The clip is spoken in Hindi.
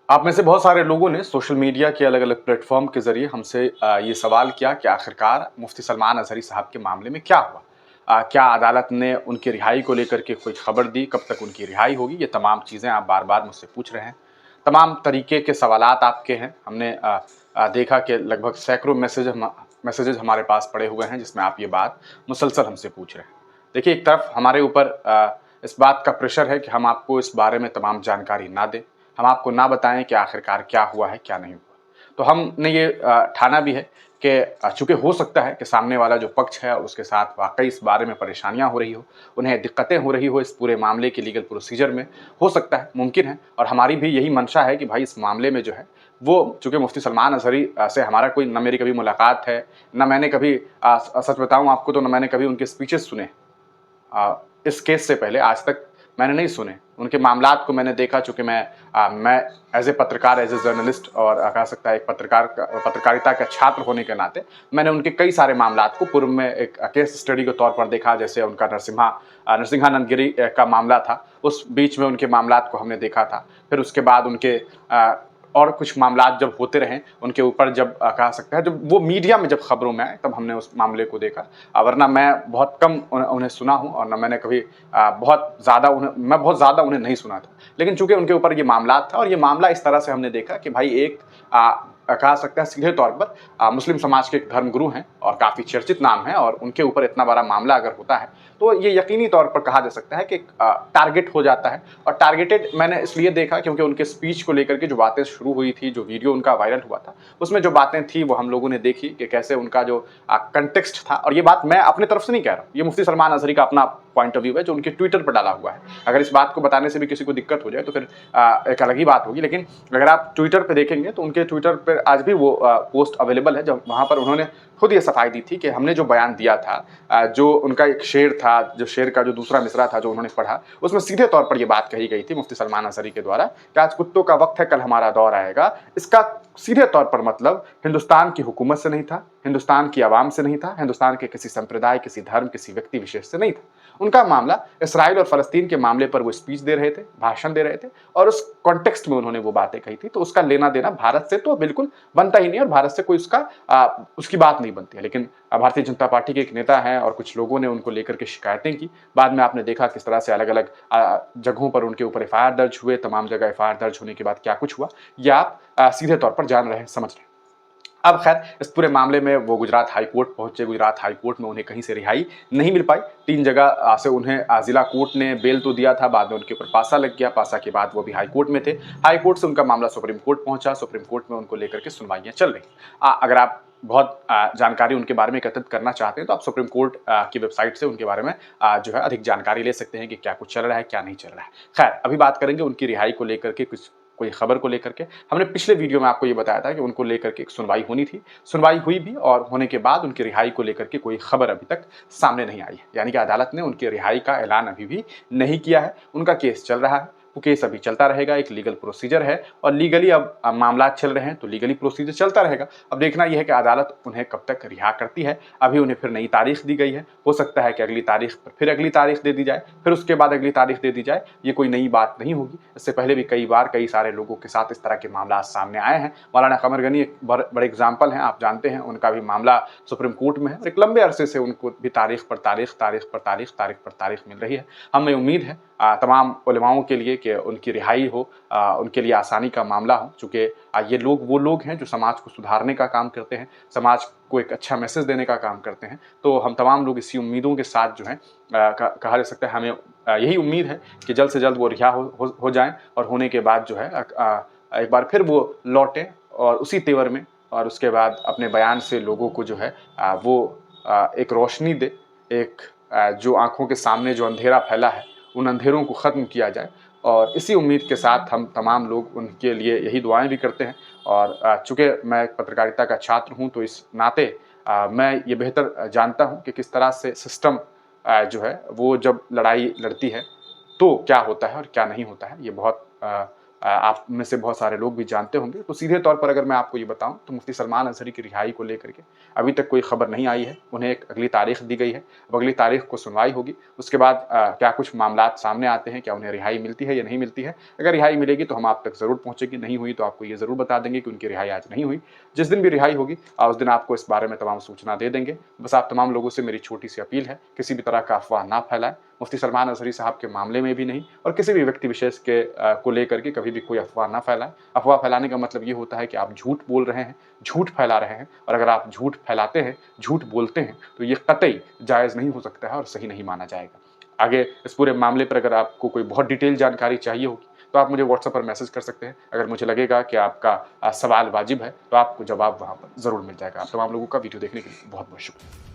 आप में से बहुत सारे लोगों ने सोशल मीडिया के अलग-अलग प्लेटफ़ॉर्म के ज़रिए हमसे ये सवाल किया कि आखिरकार मुफ्ती सलमान अज़हरी साहब के मामले में क्या हुआ? क्या अदालत ने उनकी रिहाई को लेकर के कोई खबर दी? कब तक उनकी रिहाई होगी? ये तमाम चीज़ें आप बार-बार मुझसे पूछ रहे हैं। तमाम तरीके के सवालात आपके हैं। हमने देखा कि लगभग सैकड़ों मैसेजेज़ हमारे पास पड़े हुए हैं जिसमें आप ये बात मुसलसल हमसे पूछ रहे हैं। देखिए, एक तरफ हमारे ऊपर इस बात का प्रेशर है कि हम आपको इस बारे में तमाम जानकारी ना दें। हम आपको ना बताएं कि आखिरकार क्या हुआ है, क्या नहीं हुआ। तो हमने ये ठाना भी है कि चूँकि हो सकता है कि सामने वाला जो पक्ष है उसके साथ वाक़ई इस बारे में परेशानियाँ हो रही हो, उन्हें दिक्कतें हो रही हो इस पूरे मामले के लीगल प्रोसीजर में, हो सकता है, मुमकिन है और हमारी भी यही मंशा है कि भाई इस मामले में जो है वो चूँकि मुफ्ती सलमान अज़हरी से हमारा कोई ना मेरी कभी मुलाकात है, ना मैंने कभी सच बताऊँ आपको तो ना मैंने कभी उनके स्पीचेज़ सुने। इस केस से पहले आज तक मैंने नहीं सुने। उनके मामलात को मैंने देखा चूँकि मैं एज़ ए पत्रकार, एज़ ए जर्नलिस्ट और कह सकता है एक पत्रकारिता का छात्र होने के नाते मैंने उनके कई सारे मामलात को पूर्व में एक केस स्टडी के तौर पर देखा। जैसे उनका नरसिम्हानंद गिरी का मामला था, उस बीच में उनके मामलात को हमने देखा था। फिर उसके बाद उनके और कुछ मामलात जब होते रहे, उनके ऊपर जब कह सकते हैं जब वो मीडिया में जब खबरों में आए, तब हमने उस मामले को देखा। वरना मैं बहुत कम उन्हें सुना हूँ और ना मैंने कभी बहुत ज़्यादा उन्हें नहीं सुना था। लेकिन चूँकि उनके ऊपर ये मामलात था और ये मामला इस तरह से हमने देखा कि भाई एक कहा सकते हैं सीधे तौर पर मुस्लिम समाज के एक धर्मगुरु हैं और काफ़ी चर्चित नाम है और उनके ऊपर इतना बड़ा मामला अगर होता है, तो ये यकीनी तौर पर कहा जा सकता है कि टारगेट हो जाता है। और टारगेटेड मैंने इसलिए देखा क्योंकि उनके स्पीच को लेकर के जो बातें शुरू हुई थी, जो वीडियो उनका वायरल हुआ था, उसमें जो बातें थी वो हम लोगों ने देखी कि कैसे उनका जो कंटेक्स्ट था। और ये बात मैं अपनी तरफ से नहीं कह रहा हूँ, ये मुफ्ती सलमान अज़हरी का अपना पॉइंट ऑफ व्यू है जो उनके ट्विटर पर डाला हुआ है। अगर इस बात को बताने से भी किसी को दिक्कत हो जाए तो फिर एक अलग ही बात होगी। लेकिन अगर आप ट्विटर पे देखेंगे तो उनके ट्विटर पर आज भी वो पोस्ट अवेलेबल है जब वहाँ पर उन्होंने खुद ये सफाई दी थी कि हमने जो बयान दिया था, जो उनका एक शेर था, जो शेर का जो दूसरा मिसरा था जो उन्होंने पढ़ा, उसमें सीधे तौर पर ये बात कही गई थी मुफ्ती सलमान अज़हरी के द्वारा कि आज कुत्तों का वक्त है, कल हमारा दौर आएगा। इसका सीधे तौर पर मतलब हिंदुस्तान की हुकूमत से नहीं था, हिंदुस्तान की आवाम से नहीं था, हिंदुस्तान के किसी संप्रदाय, किसी धर्म, किसी व्यक्ति विशेष से नहीं था। उनका मामला इसराइल और फ़लस्तीन के मामले पर वो स्पीच दे रहे थे, भाषण दे रहे थे और उस कॉन्टेक्स्ट में उन्होंने वो बातें कही थी। तो उसका लेना-देना भारत से तो बिल्कुल बनता ही नहीं है और भारत से कोई उसकी बात नहीं बनती है। लेकिन भारतीय जनता पार्टी के एक नेता हैं और कुछ लोगों ने उनको लेकर के शिकायतें की। बाद में आपने देखा किस तरह से अलग-अलग जगहों पर उनके ऊपर एफआईआर दर्ज हुए, तमाम जगह एफआईआर दर्ज होने के बाद क्या कुछ हुआ, ये आप सीधे तौर पर जान रहे हैं, समझ रहे हैं। अब खैर इस पूरे मामले में वो गुजरात हाई कोर्ट पहुंचे। गुजरात हाई कोर्ट में उन्हें कहीं से रिहाई नहीं मिल पाई। 3 जगह से उन्हें जिला कोर्ट ने बेल तो दिया था, बाद में उनके ऊपर पासा लग गया। पासा के बाद वो भी हाई कोर्ट में थे। हाई कोर्ट से उनका मामला सुप्रीम कोर्ट पहुंचा। सुप्रीम कोर्ट में उनको लेकर के सुनवाइयां चल रही। अगर आप बहुत जानकारी उनके बारे में एकत्रित करना चाहते हैं तो आप सुप्रीम कोर्ट की वेबसाइट से उनके बारे में जो है अधिक जानकारी ले सकते हैं कि क्या कुछ चल रहा है, क्या नहीं चल रहा है। खैर अभी बात करेंगे उनकी रिहाई को लेकर के, कुछ कोई खबर को लेकर के। हमने पिछले वीडियो में आपको ये बताया था कि उनको लेकर के एक सुनवाई होनी थी। सुनवाई हुई भी और होने के बाद उनकी रिहाई को लेकर के कोई खबर अभी तक सामने नहीं आई है। यानी कि अदालत ने उनकी रिहाई का ऐलान अभी भी नहीं किया है। उनका केस चल रहा है, वो केस अभी चलता रहेगा। एक लीगल प्रोसीजर है और लीगली अब मामला चल रहे हैं तो लीगली प्रोसीजर चलता रहेगा। अब देखना यह है कि अदालत उन्हें कब तक रिहा करती है। अभी उन्हें फिर नई तारीख दी गई है। हो सकता है कि अगली तारीख पर फिर अगली तारीख दे दी जाए, फिर उसके बाद अगली तारीख दे दी जाए। ये कोई नई बात नहीं होगी। इससे पहले भी कई बार कई सारे लोगों के साथ इस तरह के मामला सामने आए हैं। मौलाना कमर गनी एक बड़े एग्जाम्पल हैं, आप जानते हैं। उनका भी मामला सुप्रीम कोर्ट में है और एक लंबे अरसे से उनको भी तारीख पर तारीख, तारीख पर तारीख, तारीख पर तारीख मिल रही है। हमें उम्मीद है तमाम उलमाओं के लिए कि उनकी रिहाई हो, उनके लिए आसानी का मामला हो। चूँकि ये लोग वो लोग हैं जो समाज को सुधारने का काम करते हैं, समाज को एक अच्छा मैसेज देने का काम करते हैं। तो हम तमाम लोग इसी उम्मीदों के साथ जो है कहा जा सकता है हमें यही उम्मीद है कि जल्द से जल्द वो रिहा हो जाएँ और होने के बाद जो है एक बार फिर वो लौटें और उसी तेवर में और उसके बाद अपने बयान से लोगों को जो है वो एक रोशनी दे। एक जो आँखों के सामने जो अंधेरा फैला है, उन अंधेरों को ख़त्म किया जाए। और इसी उम्मीद के साथ हम तमाम लोग उनके लिए यही दुआएँ भी करते हैं। और चूँकि मैं एक पत्रकारिता का छात्र हूँ तो इस नाते मैं ये बेहतर जानता हूँ कि किस तरह से सिस्टम जो है वो जब लड़ाई लड़ती है तो क्या होता है और क्या नहीं होता है। ये बहुत आप में से बहुत सारे लोग भी जानते होंगे। तो सीधे तौर पर अगर मैं आपको ये बताऊँ तो मुफ्ती सलमान अज़हरी की रिहाई को लेकर के अभी तक कोई खबर नहीं आई है। उन्हें एक अगली तारीख दी गई है, अब अगली तारीख को सुनवाई होगी। उसके बाद क्या कुछ मामलात सामने आते हैं, क्या उन्हें रिहाई मिलती है या नहीं मिलती है। अगर रिहाई मिलेगी तो हम आप तक ज़रूर पहुँचेगी, नहीं हुई तो आपको ये ज़रूर बता देंगे कि उनकी रिहाई आज नहीं हुई। जिस दिन भी रिहाई होगी उस दिन आपको इस बारे में तमाम सूचना दे देंगे। बस आप तमाम लोगों से मेरी छोटी-सी अपील है, किसी भी तरह का अफ़वाह ना फैलाएँ। मुफ्ती सलमान अज़हरी साहब के मामले में भी नहीं और किसी भी व्यक्ति विशेष के को लेकर के कभी भी कोई अफ़वाह ना फैलाएँ। अफ़वाह फैलाने का मतलब ये होता है कि आप झूठ बोल रहे हैं, झूठ फैला रहे हैं और अगर आप झूठ फैलाते हैं, झूठ बोलते हैं, तो ये कतई जायज़ नहीं हो सकता है और सही नहीं माना जाएगा। आगे इस पूरे मामले पर अगर आपको कोई बहुत डिटेल जानकारी चाहिए होगी, तो आप मुझे व्हाट्सएप पर मैसेज कर सकते हैं। अगर मुझे लगेगा कि आपका सवाल वाजिब है, तो आपको जवाब वहाँ पर ज़रूर मिल जाएगा। आप तमाम लोगों का वीडियो देखने के लिए बहुत-बहुत शुक्रिया।